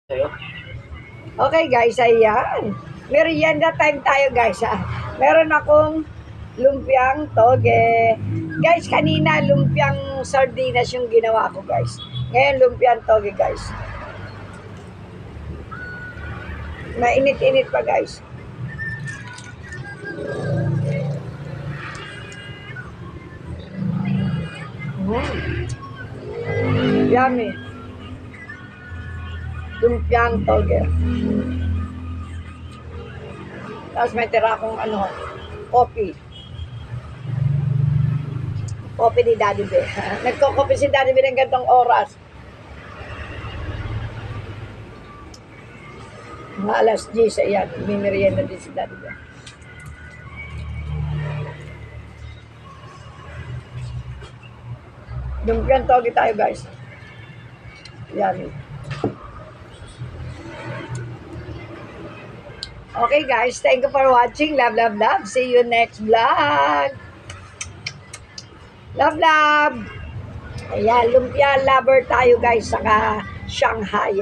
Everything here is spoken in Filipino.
Sa'yo? Okay guys, ayan. Merienda time tayo guys ha. Meron akong lumpiang toge. Guys, kanina lumpiang sardinas yung ginawa ko guys. Ngayon lumpiang toge guys. Mainit-init pa guys. Yummy. Lumpiang toge. Tapos may tira akong coffee. Coffee ni Daddy B. Nagko-coffee si Daddy B ng gantong oras. Mga alas 10, ayan. May merienda din si Daddy B. Lumpiang toge tayo guys. Yummy. Okay guys, thank you for watching. Love, love, love. See you next vlog. Love, love. Ayan, lumpia lover tayo guys, saka Shanghai.